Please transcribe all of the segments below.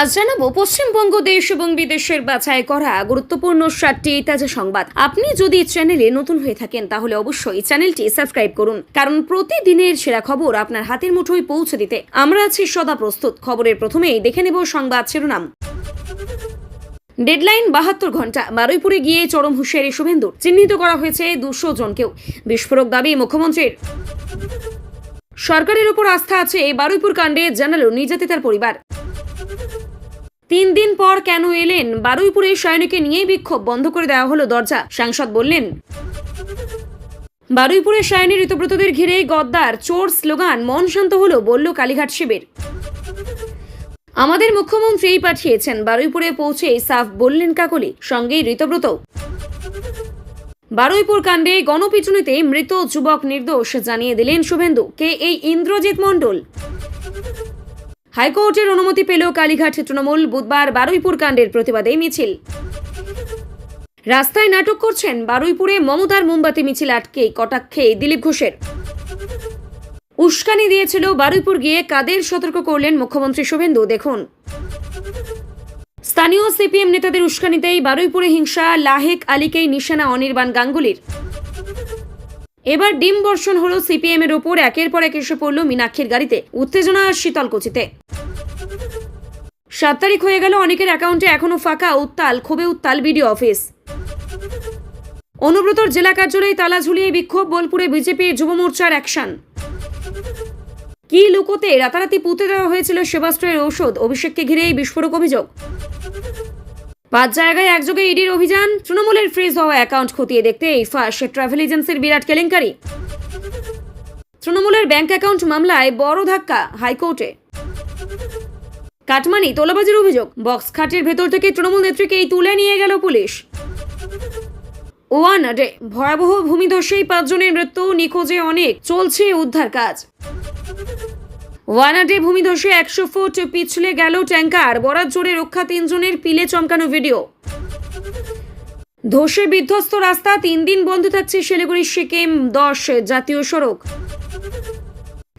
আজ জানাবো পশ্চিমবঙ্গ দেশ এবং বিদেশের বাছাই করা গুরুত্বপূর্ণ 7টি তাজা সংবাদ। আপনি যদি চ্যানেলে নতুন হয়ে থাকেন তাহলে অবশ্যই চ্যানেলটি সাবস্ক্রাইব করুন, কারণ প্রতিদিনের সেরা খবর আপনার হাতের মুঠোয় পৌঁছে দিতে আমরা আছি সদা প্রস্তুত। খবরের প্রথমেই দেখে নেব সংবাদ শিরোনাম। ডেডলাইন 72 ঘন্টা। বারুইপুরে গিয়ে চরম হুঁশিয়ারি শুভেন্দুর। চিহ্নিত করা হয়েছে 200 জনকেও। বিস্ফোরক দাবি মুখ্যমন্ত্রীর। সরকারের উপর আস্থা আছে, বারুইপুর কাণ্ডে জানালো নির্যাতিতার পরিবার। 3 দিন পর কেন এলেন? বারুইপুরে সায়নীকে নিয়ে বিক্ষোভ, বন্ধ করে দেওয়া হলো দরজা। সাংসদ বললেন। বারুইপুরে সায়নী ঋতব্রতদের ঘিরে গদ্দার চোর স্লোগান, মন শান্ত হলো, বলল কালীঘাট শিবির। আমাদের মুখ্যমন্ত্রী পাঠিয়েছেন। বারুইপুরে পৌঁছে সাফ বললেন কাকলি, সঙ্গেই ঋতব্রত। বারুইপুর কাণ্ডে গণপিটুনিতে মৃত যুবক নির্দোষ, জানিয়ে দিলেন শুভেন্দু। কে এই ইন্দ্রজিৎ মণ্ডল? হাইকোর্টের অনুমতি পেল কালীঘাট তৃণমূল। বুধবার বারুইপুর কাণ্ডের প্রতিবাদে মিছিল। রাস্তায় নাটক করছেন। বারুইপুরে মমতার মোমবাতি মিছিল আটকে কটাক্ষে দিলীপ ঘোষের। উস্কানি দিয়েছিল। বারুইপুর গিয়ে কাদের সতর্ক করলেন মুখ্যমন্ত্রী শুভেন্দু, দেখুন। স্থানীয় সিপিএম নেতাদের উস্কানিতেই বারুইপুরে হিংসা। লাহেক আলীকেই নিশানা অনির্বাণ গাঙ্গুলির। এবার ডিম বর্ষণ হলো সিপিএম এর ওপর। একের পর এক এসে পড়ল মীনাক্ষীর গাড়িতে। উত্তেজনা শীতলকুচিতে। 7 তারিখ হয়ে গেল, অনেকের অ্যাকাউন্টে এখনো ফাঁকা। উত্তাল, ক্ষোভে উত্তাল বিডিও অফিস। অনুব্রতর জেলা কার্যালয়ে তালা ঝুলিয়ে বিক্ষোভ। বোলপুরে বিজেপির যুব মোর্চার অ্যাকশন। কি লুকোতে? রাতারাতি পুঁতে দেওয়া হয়েছিল সেবাস্ট্রের ঔষধ। অভিষেককে ঘিরেই বিস্ফোরক অভিযোগ। 5 জায়গায় একযোগে ইডির অভিযান। তৃণমূলের ফ্রিজ হওয়া অ্যাকাউন্ট খতিয়ে দেখতে ফাঁস ট্রাভেল এজেন্সির বিরাট কেলেঙ্কারি। তৃণমূলের ব্যাংক অ্যাকাউন্ট মামলায় বড় ধাক্কা হাইকোর্টে। কাটমানি তোলাবাজির অভিযোগ। বক্স খাটের ভেতর থেকে তৃণমূল নেত্রীকেই তুলে নিয়ে গেল পুলিশ। ওয়ানাডে ভয়াবহ ভূমিধসেই 5 জনের মৃত্যু, নিখোঁজে অনেক, চলছে উদ্ধার কাজ। ওয়ানাডে ভূমিধসে 100 ফুট পিছলে গেল ট্যাঙ্কার। বরাত জোরে রক্ষা 3 জনের, পিলে চমকানো ভিডিও। ধসে বিধ্বস্ত রাস্তা। 3 দিন বন্ধ থাকছে শিলিগুড়ি সিকিম 10 জাতীয় সড়ক।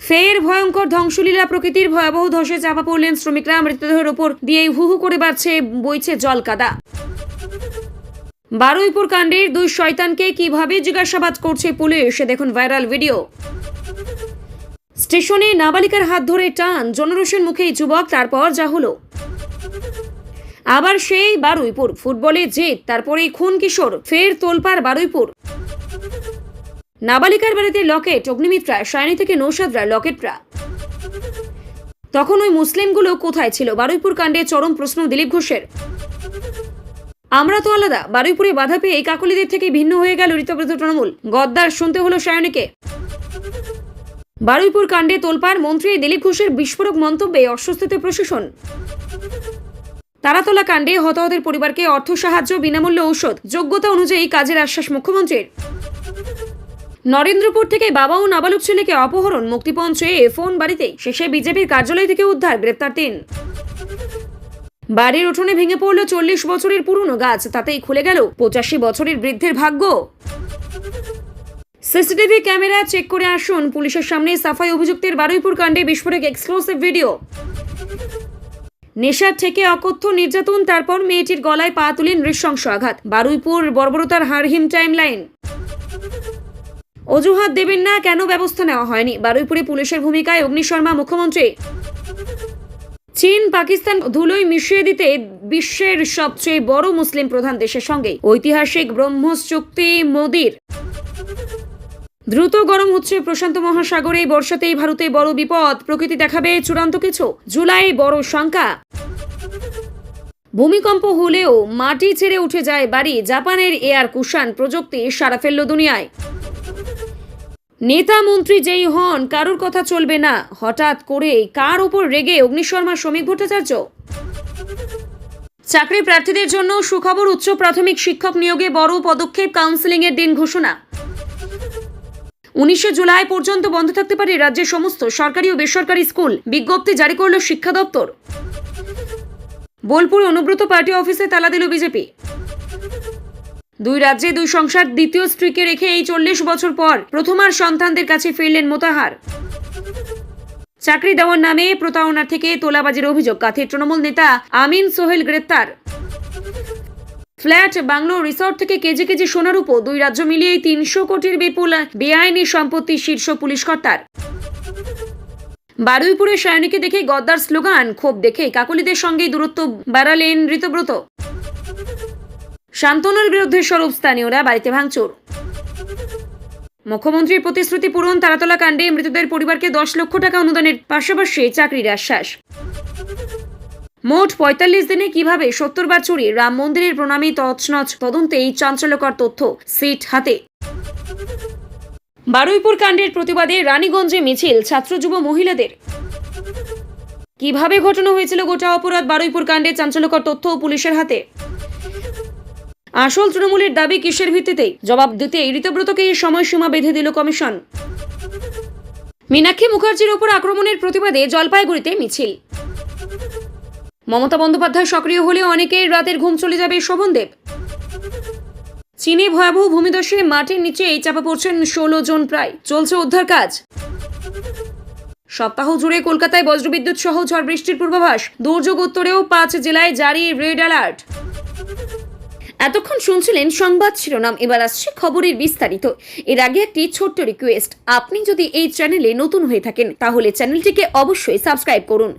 ফের ভয়ঙ্কর ধ্বংসলীলা। প্রকৃতির ভয়াবহ ধসে চাপা পড়লেন শ্রমিকরা। মৃতদেহের ওপর দিয়ে হু হু করে বাড়ছে, বইছে জল কাদা। বারুইপুর কাণ্ডের 2 শয়তানকে কিভাবে জিজ্ঞাসাবাদ করছে পুলিশ, দেখুন ভাইরাল ভিডিও। স্টেশনে নাবালিকার হাত ধরে টান, জনরোষের মুখেই যুবক। তারপর যা হলো। আবার সেই বারুইপুর। ফুটবলে জেদ, তারপরেই খুন কিশোর। ফের তোলপাড় বারুইপুর। নাবালিকার বাড়িতে লকেট। অগ্নিমিত্রা, সায়নী থেকে নৌসাদরা লকেটরা। তখন ওই মুসলিমগুলো কোথায় ছিল? বারুইপুর কাণ্ডে চরম প্রশ্ন দিলীপ ঘোষের। আমরা তো আলাদা। বারুইপুরে বাধা পেয়ে এই কাকলিদের থেকে ভিন্ন হয়ে গেল ঋতব্রত তৃণমূল। গদ্দার শুনতে হলো সায়নীকে। বারুইপুর কাণ্ডে তোলপাড়। মন্ত্রী দিলীপ ঘোষের বিস্ফোরক মন্তব্যে অস্বস্তিতে প্রশাসন। তারাতলা কাণ্ডে হতাহতের পরিবারকে অর্থ সাহায্য, বিনামূল্য ঔষধ, যোগ্যতা অনুযায়ী কাজের আশ্বাস মুখ্যমন্ত্রীর। নরেন্দ্রপুর থেকে বাবা ও নাবালক ছেলেকে অপহরণ, মুক্তিপণ চেয়ে ফোন বাড়িতে। শেষে বিজেপির কার্যালয় থেকে উদ্ধার, গ্রেপ্তার 3। বাড়ির উঠোনে ভেঙে পড়ল 40 বছরের পুরনো গাছ। তাতেই খুলে গেল 85 বছরের বৃদ্ধের ভাগ্য। সিসিটিভি ক্যামেরা চেক করে আসুন। পুলিশের সামনে সাফাই অভিযুক্তের। বারুইপুর কাণ্ডে বিস্ফোরক এক্সক্লুসিভ ভিডিও। নেশার থেকে অকথ্য নির্যাতন, তারপর মেয়েটির গলায় পা তুলে নৃশংস আঘাত। বারুইপুর বর্বরতার হারহিম টাইমলাইন। অজুহাত দেবেন না, কেন ব্যবস্থা নেওয়া হয়নি? বারুইপুরে পুলিশের ভূমিকায় অগ্নিশর্মা মুখ্যমন্ত্রী। চীন পাকিস্তান ধুলোয় মিশিয়ে দিতে বিশ্বের সবচেয়ে বড় মুসলিম প্রধান দেশের সঙ্গে ঐতিহাসিক ব্রহ্মস চুক্তি মোদির। দ্রুত গরম হচ্ছে প্রশান্ত মহাসাগরে। এই বর্ষাতেই ভারতে বড় বিপদ। প্রকৃতি দেখাবে চূড়ান্ত কিছু। জুলাই বড় শঙ্কা। ভূমিকম্প হলেও মাটি ছেড়ে উঠে যায় বাড়ি। জাপানের এয়ার কুশান প্রযুক্তি সাড়া ফেলল দুনিয়ায়। নেতা মন্ত্রী যেই হন, কারোর কথা চলবে না। হঠাৎ করে কার উপর রেগে অগ্নিশর্মা শ্রমিক ভট্টাচার্য। চাকরি প্রার্থীদের জন্য সুখবর। উচ্চ প্রাথমিক শিক্ষক নিয়োগে বড় পদক্ষেপ। কাউন্সেলিং এর দিন ঘোষণা। 19 জুলাই পর্যন্ত বন্ধ থাকতে পারে রাজ্যের সমস্ত সরকারি ও বেসরকারি স্কুল। বিজ্ঞপ্তি জারি করল শিক্ষা দপ্তর। বোলপুরে অনুব্রত পার্টি অফিসে তালা দিল বিজেপি। 2 রাজ্যে 2 সংসার। দ্বিতীয় স্ত্রীকে রেখে এই 40 বছর পর প্রথমার সন্তানদের কাছে ফিরলেন মোতাহার। চাকরি দেওয়ার নামে প্রতারণা থেকে তোলাবাজির অভিযোগ, কাঁথির তৃণমূল নেতা আমিন সোহেল গ্রেপ্তার। ফ্ল্যাট, বাংলো, রিসর্ট থেকে কেজি কেজি সোনার উপর, দুই রাজ্য মিলিয়ে 300 কোটির বিপুল বেআইনি সম্পত্তি শীর্ষ পুলিশ কর্তার। বারুইপুরে সায়নীকে দেখে গদ্দার স্লোগান, ক্ষোভ দেখে কাকলিদের সঙ্গে দূরত্ব বাড়ালেন ঋতব্রত। শান্তনুর বিরুদ্ধে স্বরূপ, স্থানীয়রা বাড়িতে ভাঙচুর। মুখ্যমন্ত্রীর প্রতিশ্রুতি পূরণ, তারাতলা কাণ্ডে মৃতদের পরিবারকে 10 লক্ষ টাকা অনুদানের পাশাপাশি চাকরির আশ্বাস। মোট 45 দিনে কিভাবে 70 বার চুরি, রাম মন্দিরের প্রণামী তছনছ, তদন্তে এই চাঞ্চল্যকর তথ্য সিট হাতে। বারুইপুর কাণ্ডের প্রতিবাদে রানীগঞ্জে মিছিল, ছাত্র যুব মহিলাদের। কিভাবে ঘটনা হয়েছিল গোটা অপরাধ, বারুইপুর কাণ্ডে চাঞ্চল্যকর তথ্য পুলিশের হাতে। আসল তৃণমূলের দাবি কিসের ভিত্তিতে, জবাব দিতে ঋতব্রতকে সময়সীমা বেঁধে দিল কমিশন। মীনাক্ষী মুখার্জির ওপর আক্রমণের প্রতিবাদে জলপাইগুড়িতে মিছিল। মমতা বন্দ্যোপাধ্যায় সক্রিয় হলে অনেকের রাতের ঘুম চলে যাবে, শোভনদেব। চীনে ভয়াবহ ভূমিধসে মাটির নিচে চাপা পড়ছেন 16 জন, প্রায় চলছে উদ্ধার কাজ। সপ্তাহ জুড়ে কলকাতায় বজ্রবিদ্যুৎ সহ ঝড় বৃষ্টির পূর্বাভাস, দুর্যোগ উত্তরেও 5 জেলায় জারি রেড অ্যালার্ট। এতক্ষণ শুনছিলেন সংবাদ শিরোনাম, এবার আসছে খবরের বিস্তারিত। এর আগে একটি ছোট্ট রিকোয়েস্ট, আপনি যদি এই চ্যানেলে নতুন হয়ে থাকেন তাহলে চ্যানেলটিকে অবশ্যই সাবস্ক্রাইব করুন।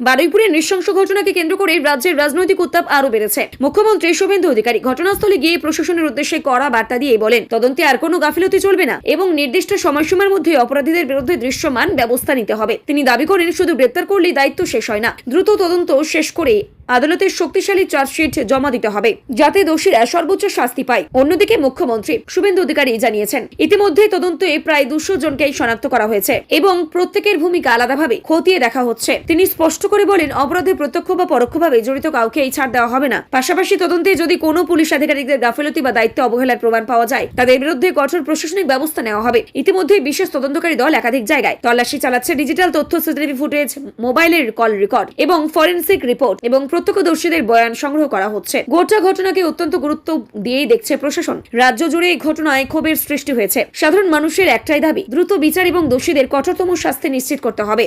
বারুইপুরের নৃশংস ঘটনাকে কেন্দ্র করে রাজ্যের রাজনৈতিক উত্তাপ আরো বেড়েছে। মুখ্যমন্ত্রী শুভেন্দু অধিকারী ঘটনাস্থলে গিয়ে প্রশাসনের উদ্দেশ্যে কড়া বার্তা দিয়ে বলেন, তদন্তে আর কোনো গাফিলতি চলবে না এবং নির্দিষ্ট সময়সীমার মধ্যে অপরাধীদের বিরুদ্ধে দৃশ্যমান ব্যবস্থা নিতে হবে। তিনি দাবি করেন, শুধু গ্রেপ্তার করলেই দায়িত্ব শেষ হয় না, দ্রুত তদন্ত শেষ করে আদালতের শক্তিশালী চার্জশিট জমা দিতে হবে, যাতে দোষীরা সর্বোচ্চ শাস্তি পায়। অন্যদিকে মুখ্যমন্ত্রী শুভেন্দু অধিকারী জানিয়েছেন, ইতিমধ্যে তদন্তে প্রায় 200 জনকেই শনাক্ত করা হয়েছে এবং প্রত্যেকের ভূমিকা আলাদাভাবে খতিয়ে দেখা হচ্ছে। তিনি স্পষ্ট করে বলেন, অপরাধে প্রত্যক্ষ বা পরোক্ষভাবে জড়িত কাউকে এই ছাড় দেওয়া হবে না। পাশাপাশি তদন্তে যদি কোনো পুলিশ আধিকারিকদের গাফিলতি বা দায়িত্ব অবহেলার প্রমাণ পাওয়া যায়, তাদের বিরুদ্ধে কঠোর প্রশাসনিক ব্যবস্থা নেওয়া হবে। ইতিমধ্যে বিশেষ তদন্তকারী দল একাধিক জায়গায় তল্লাশি চালাচ্ছে। ডিজিটাল তথ্য, সিসিটিভি ফুটেজ, মোবাইলের কল রেকর্ড এবং ফরেনসিক রিপোর্ট এবং প্রত্যক্ষদর্শীদের বয়ান সংগ্রহ করা হচ্ছে। গোটা ঘটনাকে অত্যন্ত গুরুত্ব দিয়েই দেখছে প্রশাসন। রাজ্য জুড়ে এই ঘটনায় ক্ষোভের সৃষ্টি হয়েছে। সাধারণ মানুষের একটাই দাবি, দ্রুত বিচার এবং দোষীদের কঠোরতম শাস্তি নিশ্চিত করতে হবে।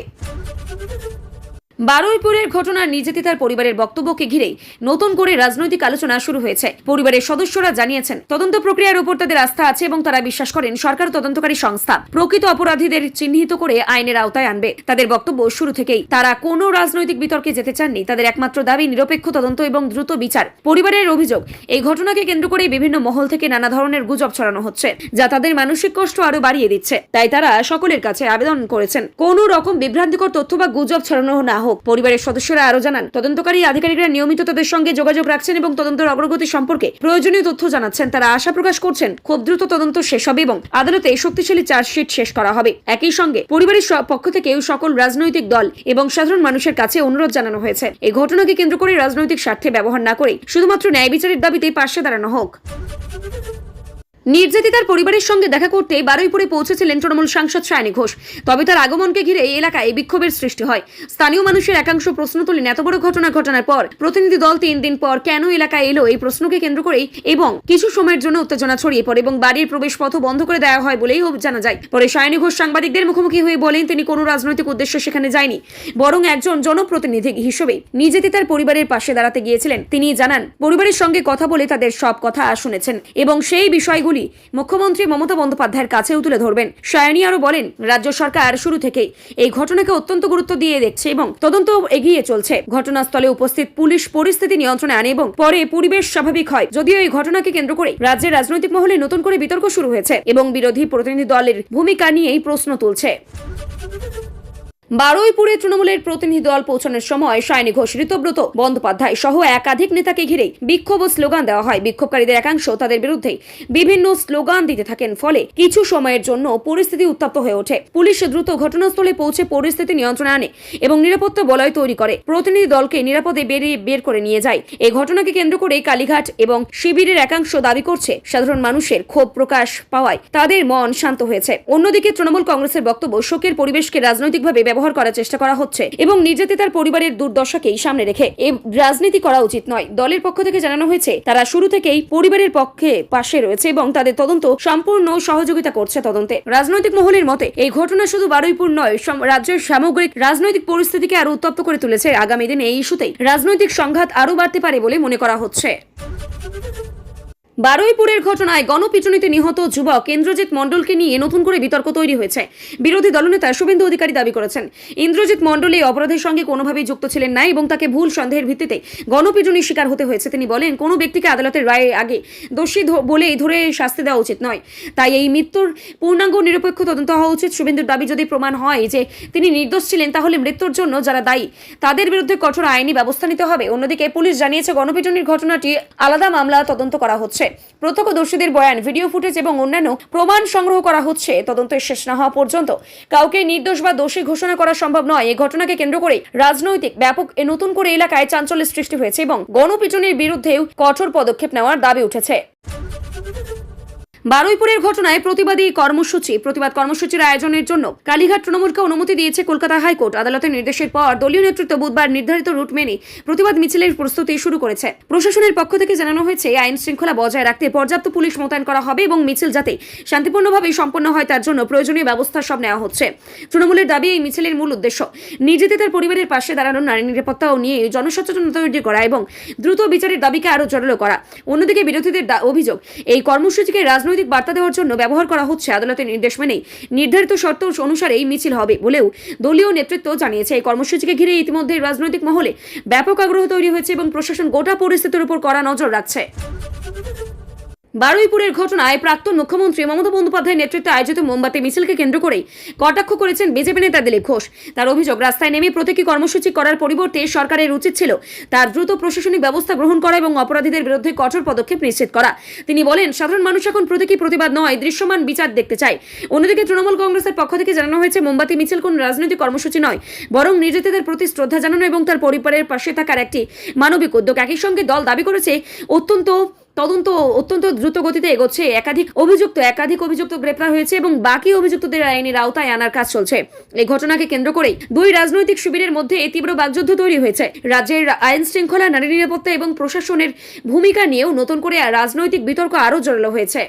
বারুইপুরের ঘটনার নির্যাতিতার পরিবারের বক্তব্যকে ঘিরেই নতুন করে রাজনৈতিক আলোচনা শুরু হয়েছে। পরিবারের সদস্যরা জানিয়েছেন, তদন্ত প্রক্রিয়ার উপর তাদের আস্থা আছে এবং তারা বিশ্বাস করেন সরকার তদন্তকারী সংস্থা প্রকৃত অপরাধীদের চিহ্নিত করে আইনের আওতায় আনবে। তাদের বক্তব্য শুরু থেকেই তারা কোনো রাজনৈতিক বিতর্কে যেতে চাননি। তাদের একমাত্র দাবি নিরপেক্ষ তদন্ত এবং দ্রুত বিচার। পরিবারের অভিযোগ, এই ঘটনাকে কেন্দ্র করে বিভিন্ন মহল থেকে নানা ধরনের গুজব ছড়ানো হচ্ছে, যা তাদের মানসিক কষ্ট আরো বাড়িয়ে দিচ্ছে। তাই তারা সকলের কাছে আবেদন করেছেন, কোনো রকম বিভ্রান্তিকর তথ্য বা গুজব ছড়ানো না হোক। পরিবারের সদস্যরা আরো জানান, তদন্তকারী আধিকারিকরা নিয়মিত তাদের সঙ্গে যোগাযোগ রাখছেন এবং তদন্তের অগ্রগতি সম্পর্কে প্রয়োজনীয় তথ্য জানাচ্ছেন। তারা আশা প্রকাশ করছেন, খুব দ্রুত তদন্ত শেষ হবে এবং আদালতে শক্তিশালী চার্জশিট শেষ করা হবে। একই সঙ্গে পরিবারের পক্ষ থেকে সকল রাজনৈতিক দল এবং সাধারণ মানুষের কাছে অনুরোধ জানানো হয়েছে, এই ঘটনাকে কেন্দ্র করে রাজনৈতিক স্বার্থে ব্যবহার না করে শুধুমাত্র ন্যায় বিচারের দাবিতে পাশে দাঁড়ানো হোক। নির্যাতিতার পরিবারের সঙ্গে দেখা করতে বারুইপুরে পৌঁছেছিলেন তৃণমূল সাংসদ সায়নী ঘোষ। তবে তার আগমনকে ঘিরে এই এলাকায় বিক্ষোভের সৃষ্টি হয়। স্থানীয় মানুষের একাংশ প্রশ্ন তোলেন, এত বড় ঘটনা ঘটানোর পর প্রতিনিধি দল 3 দিন পর কেন এলাকায় এলো, এই প্রশ্নকে কেন্দ্র করেই এবং কিছু সময়ের জন্য উত্তেজনা ছড়িয়ে পড়ে এবং বাড়ির প্রবেশ পথ বন্ধ করে দেওয়া হয় বলেই জানা যায়। পরে সায়নী ঘোষ সাংবাদিকদের মুখোমুখি হয়ে বলেন, তিনি কোনো রাজনৈতিক উদ্দেশ্যে সেখানে যায়নি, বরং একজন জনপ্রতিনিধি হিসেবে নির্যাতিতার পরিবারের পাশে দাঁড়াতে গিয়েছিলেন। তিনি জানান, পরিবারের সঙ্গে কথা বলে তাদের সব কথা শুনেছেন এবং সেই বিষয়গুলি মুখ্যমন্ত্রী মমতা বন্দ্যোপাধ্যায়ের কাছেও তুলে ধরবেন। সায়নী আরো বলেন, রাজ্য সরকার শুরু থেকেই এই ঘটনাকে অত্যন্ত গুরুত্ব দিয়ে দেখছে এবং তদন্ত এগিয়ে চলছে। ঘটনাস্থলে উপস্থিত পুলিশ পরিস্থিতি নিয়ন্ত্রণে আনে এবং পরে পরিবেশ স্বাভাবিক হয়। যদিও এই ঘটনাকে কেন্দ্র করে রাজ্যের রাজনৈতিক মহলে নতুন করে বিতর্ক শুরু হয়েছে এবং বিরোধী প্রতিনিধি দলের ভূমিকা নিয়েই প্রশ্ন তুলছে। বারুইপুরে তৃণমূলের প্রতিনিধি দল পৌঁছানোর সময় সায়নী ঘোষ, ঋতব্রত বন্দ্যোপাধ্যায় সহ একাধিক নেতাকে ঘিরে বিক্ষোভ ও স্লোগান দেওয়া হয়। বিক্ষোভকারীদের একাংশ তাদের বিরুদ্ধে বিভিন্ন স্লোগান দিতে থাকেন, ফলে কিছু সময়ের জন্য পরিস্থিতি উত্তপ্ত হয়ে ওঠে। পুলিশ দ্রুত ঘটনাস্থলে পৌঁছে পরিস্থিতি নিয়ন্ত্রণে আনে এবং নিরাপত্তা বলয় তৈরি করে প্রতিনিধি দলকে নিরাপদে বের করে নিয়ে যায়। এই ঘটনাকে কেন্দ্র করে কালীঘাট এবং শিবিরের একাংশ দাবি করছে, সাধারণ মানুষের ক্ষোভ প্রকাশ পাওয়ায় তাদের মন শান্ত হয়েছে। অন্যদিকে তৃণমূল কংগ্রেসের বক্তব্য, শোকের পরিবেশকে রাজনৈতিকভাবে ব্যবহার করার চেষ্টা করা হচ্ছে এবং নির্যাতিতার পরিবারের দুর্দশাকেই সামনে রেখে এই রাজনীতি করা উচিত নয়। দলের পক্ষ থেকে জানানো হয়েছে তারা শুরু থেকেই পরিবারের পাশে রয়েছে এবং তাদের তদন্ত সম্পূর্ণ সহযোগিতা করছে তদন্তে। রাজনৈতিক মহলের মতে এই ঘটনা শুধু বারুইপুর নয়, রাজ্যের সামগ্রিক রাজনৈতিক পরিস্থিতিকে আরো উত্তপ্ত করে তুলেছে। আগামী দিনে এই ইস্যুতেই রাজনৈতিক সংঘাত আরো বাড়তে পারে বলে মনে করা হচ্ছে। বারুইপুরের ঘটনায় গণপিটুনিতে নিহত যুবক ইন্দ্রজিৎ মণ্ডলকে নিয়ে নতুন করে বিতর্ক তৈরি হয়েছে। বিরোধী দলনেতা শুভেন্দু অধিকারী দাবি করেছেন ইন্দ্রজিৎ মণ্ডল এই অপরাধের সঙ্গে কোনোভাবেই যুক্ত ছিলেন না এবং তাকে ভুল সন্দেহের ভিত্তিতে গণপিটুনির শিকার হতে হয়েছে। তিনি বলেন, কোনো ব্যক্তিকে আদালতের রায়ের আগে দোষী বলেই ধরে শাস্তি দেওয়া উচিত নয়, তাই এই মৃত্যুর পূর্ণাঙ্গ নিরপেক্ষ তদন্ত হওয়া উচিত। শুভেন্দুর দাবি, যদি প্রমাণ হয় যে তিনি নির্দোষ ছিলেন তাহলে মৃত্যুর জন্য যারা দায়ী তাদের বিরুদ্ধে কঠোর আইনি ব্যবস্থা নিতে হবে। অন্যদিকে পুলিশ জানিয়েছে গণপিটুনির ঘটনাটি আলাদা মামলা তদন্ত করা হচ্ছে। প্রত্যক্ষদর্শীদের বয়ান, ভিডিও ফুটেজ এবং অন্যান্য প্রমাণ সংগ্রহ করা হচ্ছে। তদন্তের শেষ না হওয়া পর্যন্ত কাউকে নির্দোষ বা দোষী ঘোষণা করা সম্ভব নয়। এই ঘটনাকে কেন্দ্র করে রাজনৈতিক ব্যাপক নতুন করে এলাকায় চাঞ্চল্যের সৃষ্টি হয়েছে এবং গণপিটুনির বিরুদ্ধেও কঠোর পদক্ষেপ নেওয়ার দাবি উঠেছে। বারুইপুরের ঘটনায় প্রতিবাদ কর্মসূচির আয়োজনের জন্য কালীঘাট তৃণমূলকে অনুমতি দিয়েছে কলকাতা হাইকোর্ট। আদালতের নির্দেশের পর দলীয় নেতৃত্ব বুধবার নির্ধারিত রুট মেনে প্রতিবাদ মিছিলের প্রস্তুতি শুরু করেছে। প্রশাসনের পক্ষ থেকে জানানো হয়েছে আইন শৃঙ্খলা বজায় রাখতে পর্যাপ্ত পুলিশ মোতায়েন করা হবে এবং মিছিল যাতে শান্তিপূর্ণভাবে সম্পন্ন হয় তার জন্য প্রয়োজনীয় ব্যবস্থা সব নেওয়া হচ্ছে। তৃণমূলের দাবি, এই মিছিলের মূল উদ্দেশ্য নির্যাতিতার পরিবারের পাশে দাঁড়ানো, নারী নিরাপত্তা ও নিয়ে জনসচেতনতা তৈরি করা এবং দ্রুত বিচারের দাবিকে আরো জোরালো করা। অন্যদিকে বিরোধীদের অভিযোগ, এই কর্মসূচিকে রাজনৈতিক বার্তা দেওয়ার জন্য ব্যবহার করা হচ্ছে। আদালতের নির্দেশ মেনে নির্ধারিত শর্ত অনুসারে এই মিছিল হবে বলেও দলীয় নেতৃত্ব জানিয়েছে। এই কর্মসূচিকে ঘিরে ইতিমধ্যে রাজনৈতিক মহলে ব্যাপক আগ্রহ তৈরি হয়েছে এবং প্রশাসন গোটা পরিস্থিতির উপর কড়া নজর রাখছে। বারুইপুরের ঘটনায় প্রাক্তন মুখ্যমন্ত্রী মমতা বন্দ্যোপাধ্যায়ের নেতৃত্বে আয়োজিত মোমবাতি মিছিলকে কেন্দ্র করে কটাক্ষ করেছেন বিজেপি নেতা দিলীপ ঘোষ। তার অভিযোগ, রাস্তায় নেমে প্রতীকী কর্মসূচি করার পরিবর্তে সরকারের উচিত ছিল তার দ্রুত প্রশাসনিক ব্যবস্থা গ্রহণ করা এবং অপরাধীদের বিরুদ্ধে কঠোর পদক্ষেপ নিশ্চিত করা। তিনি বলেন, সাধারণ মানুষ এখন প্রতীকী প্রতিবাদ নয়, দৃশ্যমান বিচার দেখতে চায়। অন্যদিকে তৃণমূল কংগ্রেসের পক্ষ থেকে জানানো হয়েছে মোমবাতি মিছিল কোন রাজনৈতিক কর্মসূচি নয়, বরং নির্যাতিতার প্রতি শ্রদ্ধা জানানো এবং তার পরিবারের পাশে থাকার একটি মানবিক উদ্যোগ। একই সঙ্গে দল দাবি করেছে তদন্ত অত্যন্ত দ্রুত গতিতে এগোচ্ছে। একাধিক অভিযুক্ত গ্রেপ্তার হয়েছে এবং বাকি অভিযুক্তদের আইনের আওতায় আনার কাজ চলছে। এই ঘটনাকে কেন্দ্র করে দুই রাজনৈতিক শিবিরের মধ্যে তীব্র বাকযুদ্ধ তৈরি হয়েছে। রাজ্যের আইন শৃঙ্খলা, নারী নিরাপত্তা এবং প্রশাসনের ভূমিকা নিয়েও নতুন করে রাজনৈতিক বিতর্ক আরো জোরালো হয়েছে।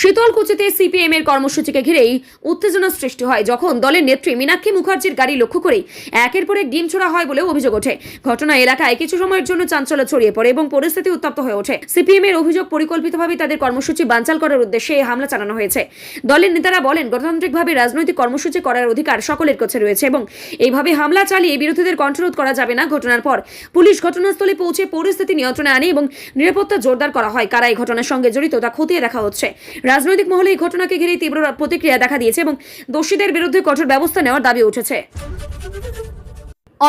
শীতলকুচিতে সিপিএম এর কর্মসূচিকে ঘিরেই উত্তেজনা সৃষ্টি হয় যখন দলের নেত্রী মীনাক্ষী মুখার্জির গাড়ি লক্ষ্য করে একের পর এক ডিম ছোড়া হয় বলেও অভিযোগ ওঠে। ঘটনা এলাকায় কিছু সময়ের জন্য চাঞ্চল্য ছড়িয়ে পড়ে এবং পরিস্থিতি উত্তপ্ত হয়ে ওঠে। সিপিএম এর অভিযোগ, পরিকল্পিতভাবে তাদের কর্মসূচি বানচাল করার উদ্দেশ্যে এই হামলা চালানো হয়েছে। দলের নেতারা বলেন, গণতান্ত্রিকভাবে রাজনৈতিক কর্মসূচি করার অধিকার সকলের কাছে রয়েছে এবং এইভাবে হামলা চালিয়ে বিরোধীদের কন্ট্রোল করা যাবে না। ঘটনার পর পুলিশ ঘটনাস্থলে পৌঁছে পরিস্থিতি নিয়ন্ত্রণে আনে এবং নিরাপত্তা জোরদার করা হয়। কারা এই ঘটনার সঙ্গে জড়িত তা খতিয়ে দেখা হচ্ছে। রাজনৈতিক মহলে এই ঘটনাকে ঘিরে তীব্র প্রতিক্রিয়া দেখা দিয়েছে এবং দোষীদের বিরুদ্ধে কঠোর ব্যবস্থা নেওয়ার দাবি উঠেছে।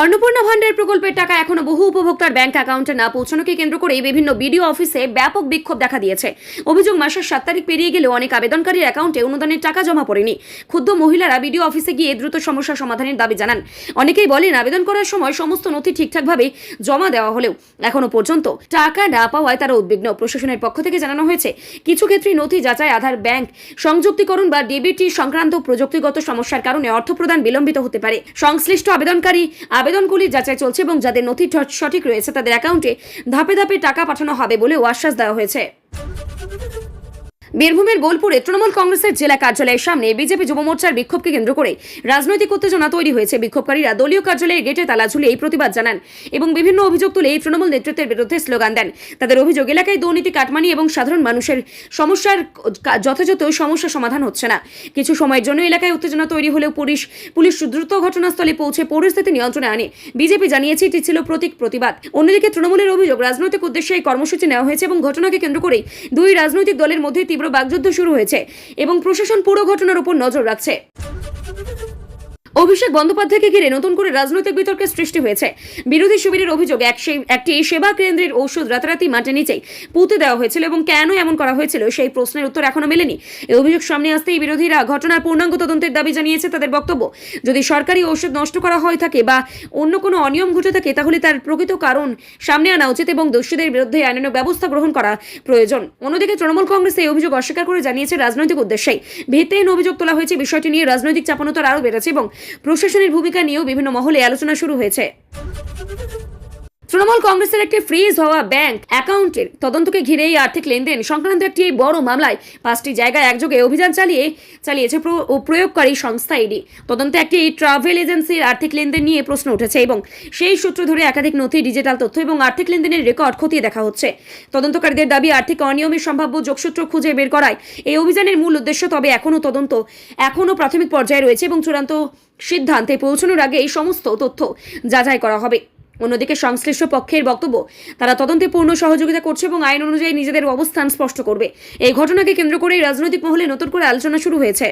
অন্নপূর্ণা ভান্ডার প্রকল্পের টাকা এখনো বহু উপভোক্তার ব্যাংক অ্যাকাউন্টে না পৌঁছানোকে কেন্দ্র করে বিভিন্ন বিডিও অফিসে ব্যাপক বিক্ষোভ দেখা দিয়েছে। অভিযোগ, মাসের 7 তারিখ পেরিয়ে গেলেও অনেক আবেদনকারীর অ্যাকাউন্টে অনুদানের টাকা জমা পড়েনি। ক্ষুব্ধ মহিলারা বিডিও অফিসে গিয়ে দ্রুত সমস্যা সমাধানের দাবি জানান। অনেকেই বলেন, আবেদন করার সময় সমস্ত নথি ঠিকঠাকভাবে জমা দেওয়া হলেও এখনো পর্যন্ত টাকা না পাওয়ায় তারা উদ্বিগ্ন। প্রশাসনের পক্ষ থেকে জানানো হয়েছে, কিছু ক্ষেত্রে নথি যাচাই, আধার, ব্যাংক সংযুক্তিকরণ বা ডিবিটি সংক্রান্ত প্রযুক্তিগত সমস্যার কারণে অর্থ প্রদান বিলম্বিত হতে পারে। সংশ্লিষ্ট আবেদনগুলি যাচাই চলছে এবং যাদের নথি সঠিক রয়েছে তাদের অ্যাকাউন্টে ধাপে ধাপে টাকা পাঠানো হবে বলেও আশ্বাস দেওয়া হয়েছে। বীরভূমের বোলপুরে তৃণমূল কংগ্রেসের জেলা কার্যালয়ের সামনে বিজেপি যুব মোর্চার বিক্ষোভকে কেন্দ্র করে রাজনৈতিক উত্তেজনা তৈরি হয়েছে। বিক্ষোভকারীরা দলীয় কার্যালয়ের গেটে তালা ঝুলিয়ে এই প্রতিবাদ জানান এবং বিভিন্ন অভিযোগ তুলে তৃণমূল নেতৃত্বের বিরুদ্ধে স্লোগান দেন। তাদের অভিযোগ, এলাকায় দুর্নীতি, কাটমানি এবং সাধারণ মানুষের যথাযথ সমস্যা সমাধান হচ্ছে না। কিছু সময়ের জন্য এলাকায় উত্তেজনা তৈরি হলেও পুলিশ দ্রুত ঘটনাস্থলে পৌঁছে পরিস্থিতি নিয়ন্ত্রণে আনে। বিজেপি জানিয়েছে এটি ছিল প্রতিবাদ। অন্যদিকে তৃণমূলের অভিযোগ, রাজনৈতিক উদ্দেশ্যে এই কর্মসূচি নেওয়া হয়েছে এবং ঘটনাকে কেন্দ্র করে দুই রাজনৈতিক দলের মধ্যে তীব্র বাকযুদ্ধ শুরু হয়েছে এবং প্রশাসন পুরো ঘটনার উপর নজর রাখছে। অভিষেক বন্দ্যোপাধ্যায়কে ঘিরে নতুন করে রাজনৈতিক বিতর্কের সৃষ্টি হয়েছে। বিরোধী শিবিরের অভিযোগ একটি সেবা কেন্দ্রের ঔষধ রাতারাতি মাটির নিচেই পুঁতে দেওয়া হয়েছিল এবং কেন এমন করা হয়েছিল সেই প্রশ্নের উত্তর এখনো মেলেনি। এই অভিযোগ সামনে আসতেই বিরোধীরা ঘটনার পূর্ণাঙ্গ তদন্তের দাবি জানিয়েছে। তাদের বক্তব্য, যদি সরকারি ঔষধ নষ্ট করা হয়ে থাকে বা অন্য কোনো অনিয়ম ঘটে থাকে তাহলে তার প্রকৃত কারণ সামনে আনা উচিত এবং দোষীদের বিরুদ্ধে আইনানুগ ব্যবস্থা গ্রহণ করা প্রয়োজন। অন্যদিকে তৃণমূল কংগ্রেস এই অভিযোগ অস্বীকার করে জানিয়েছে রাজনৈতিক উদ্দেশ্যেই ভিত্তিহীন অভিযোগ তোলা হয়েছে। বিষয়টি নিয়ে রাজনৈতিক চাপানোতর আরও বেড়েছে এবং প্রশাসনের ভূমিকা নিয়েও বিভিন্ন মহলে আলোচনা শুরু হয়েছে। তৃণমূল কংগ্রেসের একটি ফ্রিজ হওয়া ব্যাংক অ্যাকাউন্টের তদন্তকে ঘিরে এই আর্থিক লেনদেন সংক্রান্ত একটি বড় মামলায় 5টি জায়গায় একযোগে অভিযান চালিয়েছে প্রয়োগকারী সংস্থা ইডি। তদন্তে একটি ট্রাভেল এজেন্সির আর্থিক লেনদেন নিয়ে প্রশ্ন উঠেছে এবং সেই সূত্র ধরে একাধিক নথি, ডিজিটাল তথ্য এবং আর্থিক লেনদেনের রেকর্ড খতিয়ে দেখা হচ্ছে। তদন্তকারীদের দাবি, আর্থিক অনিয়মের সম্ভাব্য যোগসূত্র খুঁজে বের করায় এই অভিযানের মূল উদ্দেশ্য। তবে তদন্ত এখনও প্রাথমিক পর্যায়ে রয়েছে এবং চূড়ান্ত সিদ্ধান্তে পৌঁছানোর আগে এই সমস্ত তথ্য যাচাই করা হবে। অন্যদিকে সংশ্লিষ্ট পক্ষের বক্তব্য, তারা তদন্তে পূর্ণ সহযোগিতা করছে এবং আইন অনুযায়ী নিজেদের অবস্থান স্পষ্ট করবে। এই ঘটনাকে কেন্দ্র করে রাজনৈতিক মহলে নতুন করে আলোচনা শুরু হয়েছে।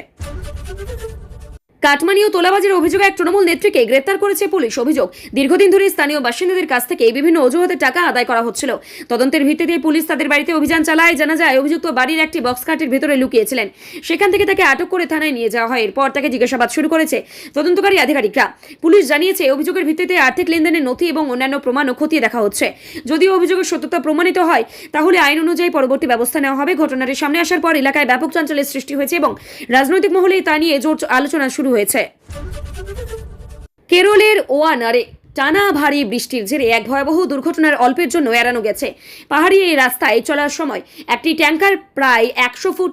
কাটমানি ও তোলাবাজির অভিযোগে এক তৃণমূল নেত্রীকে গ্রেপ্তার করেছে পুলিশ। অভিযোগ, দীর্ঘদিন ধরে স্থানীয় বাসিন্দাদের কাছ থেকে বিভিন্ন অজুহাতে টাকা আদায় করা হচ্ছিল। তদন্তের ভিত্তিতে পুলিশ তাদের বাড়িতে অভিযান চালায়। জানা যায়, অভিযুক্ত বাড়ির একটি বক্স কার্টের ভেতরে লুকিয়েছিলেন। সেখান থেকে তাকে আটক করে থানায় নিয়ে যাওয়া হয়। এরপর তাকে জিজ্ঞাসাবাদ শুরু করেছে তদন্তকারী আধিকারিকরা। পুলিশ জানিয়েছে, অভিযোগের ভিত্তিতে আর্থিক লেনদেনের নথি এবং অন্যান্য প্রমাণও খতিয়ে দেখা হচ্ছে। যদিও অভিযোগের সত্যতা প্রমাণিত হয় তাহলে আইন অনুযায়ী পরবর্তী ব্যবস্থা নেওয়া হবে। ঘটনাটি সামনে আসার পর এলাকায় ব্যাপক চাঞ্চল্যের সৃষ্টি হয়েছে এবং রাজনৈতিক মহলে তা নিয়ে জোর আলোচনা শুরু হয়েছে। কেরলের ওয়ানারে টানা ভারী বৃষ্টির জেরে এক ভয়াবহ দুর্ঘটনার অল্পের জন্য এড়ানো গেছে। পাহাড়ি এই রাস্তায় চলার সময় একটি ট্যাঙ্কার প্রায় 100 ফুট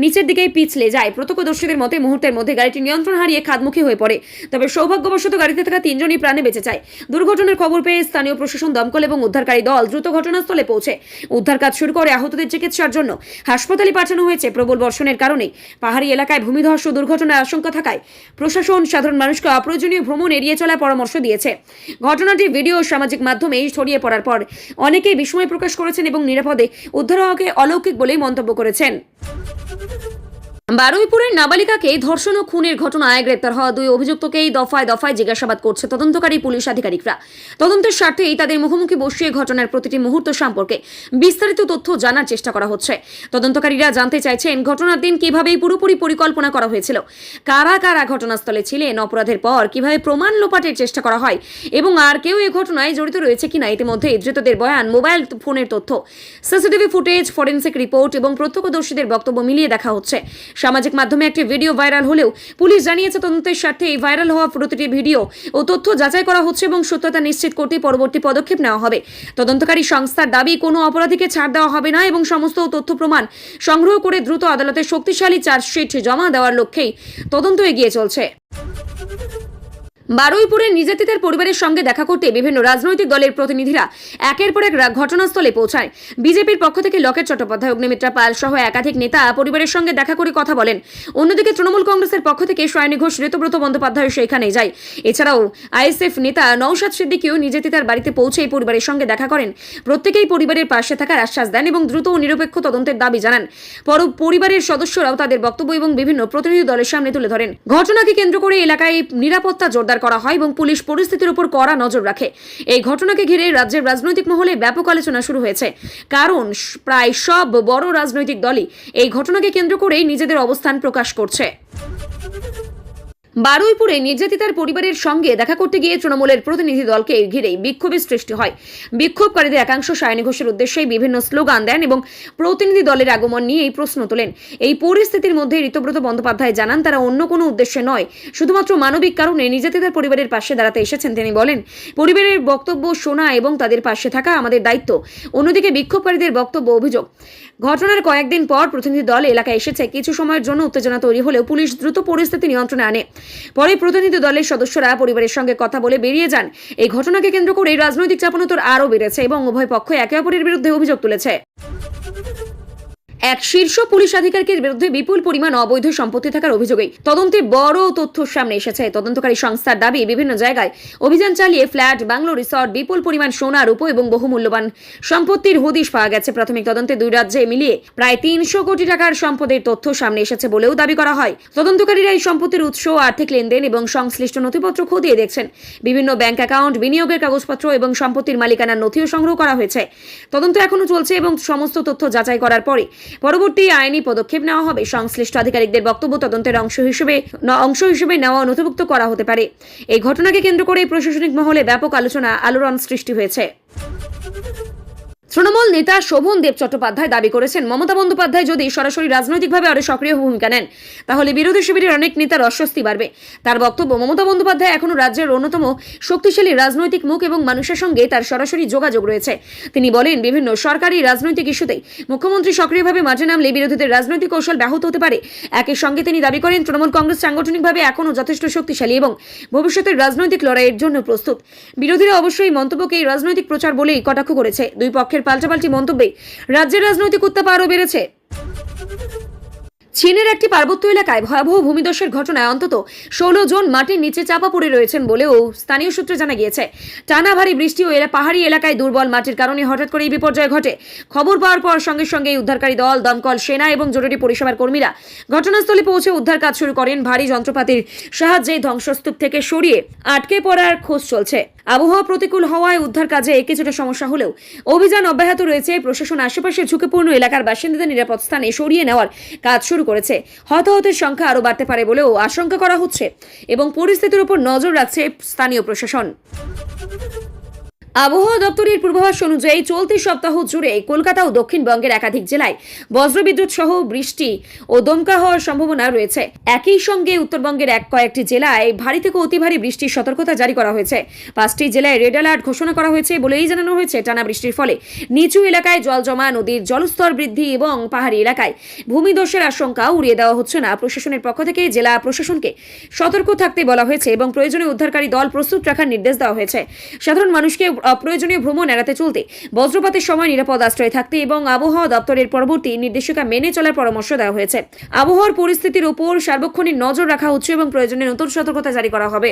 নিচের দিকে পিছলে যায়। প্রত্যক্ষদর্শীদের মতে মুহূর্তের মধ্যে গাড়িটি নিয়ন্ত্রণ হারিয়ে খাদমুখী হয়ে পড়ে। তবে সৌভাগ্যবশত গাড়িতে থাকা 3 জনই প্রাণে বেঁচে যায়। দুর্ঘটনার খবর পেয়ে স্থানীয় প্রশাসন, দমকল এবং উদ্ধারকারী দল দ্রুত ঘটনাস্থলে পৌঁছে উদ্ধার কাজ শুরু করে। আহতদের চিকিৎসার জন্য হাসপাতালে পাঠানো হয়েছে। প্রবল বর্ষণের কারণে পাহাড়ি এলাকায় ভূমিধস ও দুর্ঘটনার আশঙ্কা থাকায় প্রশাসন সাধারণ মানুষকে অপ্রয়োজনীয় ভ্রমণ এড়িয়ে চলার পরামর্শ দিয়েছে। ঘটনাটির ভিডিও সামাজিক মাধ্যমে ছড়িয়ে পড়ার পর অনেকেই বিস্ময় প্রকাশ করেছেন এবং নিরাপদে উদ্ধার হওয়াকে অলৌকিক বলেই মন্তব্য করেছেন। বারুইপুরের নাবালিকাকে ধর্ষণ ও খুনের ঘটনায় গ্রেপ্তার হওয়া 2 অভিযুক্তকেই দফায় দফায় জিজ্ঞাসাবাদ করছে তদন্তকারী পুলিশ আধিকারিকরা। তদন্তের স্বার্থেই তাদের মুখোমুখি বসিয়ে ঘটনার প্রতিটি মুহূর্ত সম্পর্কে বিস্তারিত তথ্য জানার চেষ্টা করা হচ্ছে। তদন্তকারীরা জানতে চাইছেন, ঘটনার দিন কিভাবে পুরোপুরি পরিকল্পনা করা হয়েছিল, কারা কারা ঘটনাস্থলে ছিলেন, অপরাধের পর কিভাবে প্রমাণ লোপাটের চেষ্টা করা হয় এবং আর কেউ এই ঘটনায় জড়িত রয়েছে কিনা। ইতিমধ্যে ধৃতদের বয়ান, মোবাইল ফোনের তথ্য, সিসিটিভি ফুটেজ, ফরেনসিক রিপোর্ট এবং প্রত্যক্ষদর্শীদের বক্তব্য মিলিয়ে দেখা হচ্ছে। সামাজিক মাধ্যমে একটি ভিডিও ভাইরাল হলেও পুলিশ জানিয়েছে, তদন্তের স্বার্থে এই ভাইরাল হওয়া প্রতিটি ভিডিও ও তথ্য যাচাই করা হচ্ছে এবং সত্যতা নিশ্চিত করতে পরবর্তী পদক্ষেপ নেওয়া হবে। তদন্তকারী সংস্থার দাবি, কোনো অপরাধীকে ছাড় দেওয়া হবে না এবং সমস্ত তথ্য প্রমাণ সংগ্রহ করে দ্রুত আদালতে শক্তিশালী চার্জশিট জমা দেওয়ার লক্ষ্যেই তদন্ত এগিয়ে চলছে। বারুইপুরের নির্যাতিতার পরিবারের সঙ্গে দেখা করতে বিভিন্ন রাজনৈতিক দলের প্রতিনিধিরা একের পর এক ঘটনাস্থলে পৌঁছায়। বিজেপির পক্ষ থেকে লকেট চট্টোপাধ্যায়, অগ্নিমিত্রা পাল সহ একাধিক নেতা পরিবারের সঙ্গে দেখা করে কথা বলেন। অন্যদিকে তৃণমূল কংগ্রেসের পক্ষ থেকে সায়নী ঘোষ, ঋতব্রত বন্দ্যোপাধ্যায় সেখানে যায়। এছাড়াও আইএসএফ নেতা নওশাদ সিদ্দিকীও নির্যাতিতার বাড়িতে পৌঁছেই পরিবারের সঙ্গে দেখা করেন। প্রত্যেকেই পরিবারের পাশে থাকার আশ্বাস দেন এবং দ্রুত ও নিরপেক্ষ তদন্তের দাবি জানান। পরিবারের সদস্যরাও তাদের বক্তব্য এবং বিভিন্ন প্রতিনিধি দলের সামনে তুলে ধরেন। ঘটনাকে কেন্দ্র করে এলাকায় নিরাপত্তা জোরদার করা হয় এবং পুলিশ পরিস্থিতির উপর কড়া নজর রাখে। এই ঘটনাকে ঘিরে রাজ্যের রাজনৈতিক মহলে ব্যাপক আলোচনা শুরু হয়েছে, কারণ প্রায় সব বড় রাজনৈতিক দলই এই ঘটনাকে কেন্দ্র করেই নিজেদের অবস্থান প্রকাশ করছে। বারুইপুরে নির্যাতিতার পরিবারের সঙ্গে দেখা করতে গিয়ে তৃণমূলের প্রতিনিধি দলকে ঘিরেই বিক্ষোভের সৃষ্টি হয়। বিক্ষোভকারীদের একাংশ সায়নী ঘোষের উদ্দেশ্যে বিভিন্ন স্লোগান দেন এবং প্রতিনিধি দলের আগমন নিয়ে এই প্রশ্ন তোলেন। এই পরিস্থিতির মধ্যে ঋতব্রত বন্দ্যোপাধ্যায় জানান, তারা অন্য কোনো উদ্দেশ্যে নয়, শুধুমাত্র মানবিক কারণে নির্যাতিতার পরিবারের পাশে দাঁড়াতে এসেছেন। তিনি বলেন, পরিবারের বক্তব্য শোনা এবং তাদের পাশে থাকা আমাদের দায়িত্ব। অন্যদিকে বিক্ষোভকারীদের বক্তব্য, অভিযোগ, ঘটনার কয়েকদিন পর প্রতিনিধি দল এলাকায় এসেছে। কিছু সময়ের জন্য উত্তেজনা তৈরি হলেও পুলিশ দ্রুত পরিস্থিতি নিয়ন্ত্রণে আনে। পরে প্রতিনিধি দলের সদস্যরা পরিবারের সঙ্গে কথা বলে বেরিয়ে যান। এই ঘটনাকে কেন্দ্র করে রাজনৈতিক চাপানোতর আরও বেড়েছে এবং উভয় পক্ষ একে অপরের বিরুদ্ধে অভিযোগ তুলেছে। এক শীর্ষ পুলিশ আধিকারিকের বিরুদ্ধে বিপুল পরিমাণ অবৈধ সম্পত্তি থাকার অভিযোগে তদন্তে বড় তথ্য সামনে এসেছে। তদন্তকারী সংস্থার দাবি, বিভিন্ন জায়গায় অভিযান চালিয়ে ফ্ল্যাট, বাংলো, রিসর্ট, বিপুল পরিমাণ সোনা, রূপো এবং বহুমূল্যবান সম্পত্তির হদিশ পাওয়া গেছে। প্রাথমিক তদন্তে দুই রাজ্যে মিলিয়ে প্রায় 300 কোটি টাকার সম্পদের তথ্য সামনে এসেছে বলেও দাবি করা হয়। তদন্তকারীরা এই সম্পত্তির উৎস, আর্থিক লেনদেন এবং সংশ্লিষ্ট নথিপত্র খতিয়ে দেখছেন। বিভিন্ন ব্যাংক অ্যাকাউন্ট, বিনিয়োগের কাগজপত্র এবং সম্পত্তির মালিকানার নথিও সংগ্রহ করা হয়েছে। তদন্ত এখনো চলছে এবং সমস্ত তথ্য যাচাই করার পরে পরবর্তী আইনি পদক্ষেপ নেওয়া হবে। সংশ্লিষ্ট আধিকারিকদের বক্তব্য তদন্তের অংশ হিসেবে নেওয়া নথিভুক্ত করা হতে পারে। এই ঘটনাকে কেন্দ্র করে প্রশাসনিক মহলে ব্যাপক আলোড়ন সৃষ্টি হয়েছে। তৃণমূল নেতা শোভন দেব চট্টোপাধ্যায় দাবি করেছেন, মমতা বন্দ্যোপাধ্যায় যদি সরাসরি রাজনৈতিকভাবে আরো সক্রিয় ভূমিকা নেন তাহলে বিরোধী শিবিরের অনেক নেতার অস্বস্তি বাড়বে। তার বক্তব্য, মমতা বন্দ্যোপাধ্যায় এখনো রাজ্যের অন্যতম শক্তিশালী রাজনৈতিক মুখ এবং মানুষের সঙ্গে তার সরাসরি যোগাযোগ রয়েছে। তিনি বলেন, বিভিন্ন সরকারি রাজনৈতিক ইস্যুতেই মুখ্যমন্ত্রী সক্রিয়ভাবে মাঠে নামলে বিরোধীদের রাজনৈতিক কৌশল ব্যাহত হতে পারে। একই সঙ্গে তিনি দাবি করেন, তৃণমূল কংগ্রেস সাংগঠনিকভাবে এখনো যথেষ্ট শক্তিশালী এবং ভবিষ্যতের রাজনৈতিক লড়াইয়ের জন্য প্রস্তুত। বিরোধীরা অবশ্যই মন্তব্যকে এই রাজনৈতিক প্রচার বলেই কটাক্ষ করেছে। দুই পক্ষের পাল্টাপাল্টি মন্তব্যে রাজ্যের রাজনৈতিক উত্তাপ আরও বেড়েছে। চীনের একটি পার্বত্য এলাকায় ভয়াবহ ভূমিধসের ঘটনায় অন্তত 16 জন মাটির নিচে চাপা পড়ে রয়েছেন বলেও স্থানীয় সূত্রে জানা গিয়েছে। টানা ভারী বৃষ্টি ও পাহাড়ি এলাকায় দুর্বল মাটির কারণে হঠাৎ করে এই বিপর্যয় ঘটে। খবর পাওয়ার পর সঙ্গে সঙ্গে উদ্ধারকারী দল, দমকল, সেনা এবং জরুরি পরিষেবার কর্মীরা ঘটনাস্থলে পৌঁছে উদ্ধার কাজ শুরু করেন। ভারী যন্ত্রপাতির সাহায্যে ধ্বংসস্তূপ থেকে সরিয়ে আটকে পড়ার খোঁজ চলছে। আবহাওয়া প্রতিকূল হওয়ায় উদ্ধার কাজে কিছুটা সমস্যা হলেও অভিযান অব্যাহত রয়েছে। প্রশাসন আশেপাশের ঝুঁকিপূর্ণ এলাকার বাসিন্দাদের নিরাপদ স্থানে সরিয়ে নেওয়ার কাজ শুরু করেছে। হতাহতের সংখ্যা আরও বাড়তে পারে বলেও আশঙ্কা করা হচ্ছে এবং পরিস্থিতির উপর নজর রাখছে স্থানীয় প্রশাসন। আবহাওয়া দপ্তরের পূর্বাভাস অনুযায়ী চলতি সপ্তাহ জুড়ে কলকাতা ও দক্ষিণবঙ্গের একাধিক জেলায় বজ্রবিদ্যুৎ সহ বৃষ্টি ও দমকা হওয়ার সম্ভাবনা রয়েছে। একই সঙ্গে উত্তরবঙ্গের কয়েকটি জেলায় ভারী থেকে অতি ভারী বৃষ্টির সতর্কতা জারি করা হয়েছে। 5টি জেলায় রেড অ্যালার্ট ঘোষণা করা হয়েছে বলেই জানানো হয়েছে। টানা বৃষ্টির ফলে নিচু এলাকায় জল জমা, নদীর জলস্তর বৃদ্ধি এবং পাহাড়ি এলাকায় ভূমিধসের আশঙ্কা উড়িয়ে দেওয়া হচ্ছে না। প্রশাসনের পক্ষ থেকে জেলা প্রশাসনকে সতর্ক থাকতে বলা হয়েছে এবং প্রয়োজনীয় উদ্ধারকারী দল প্রস্তুত রাখার নির্দেশ দেওয়া হয়েছে। সাধারণ মানুষকে অপ্রয়োজনীয় ভ্রমণ এড়াতে চলতে, বজ্রপাতের সময় নিরাপদ আশ্রয়ে থাকতে এবং আবহাওয়া দপ্তরের পরবর্তী নির্দেশিকা মেনে চলার পরামর্শ দেওয়া হয়েছে। আবহাওয়ার পরিস্থিতির উপর সার্বক্ষণিক নজর রাখা হচ্ছে এবং প্রয়োজনে নতুন সতর্কতা জারি করা হবে।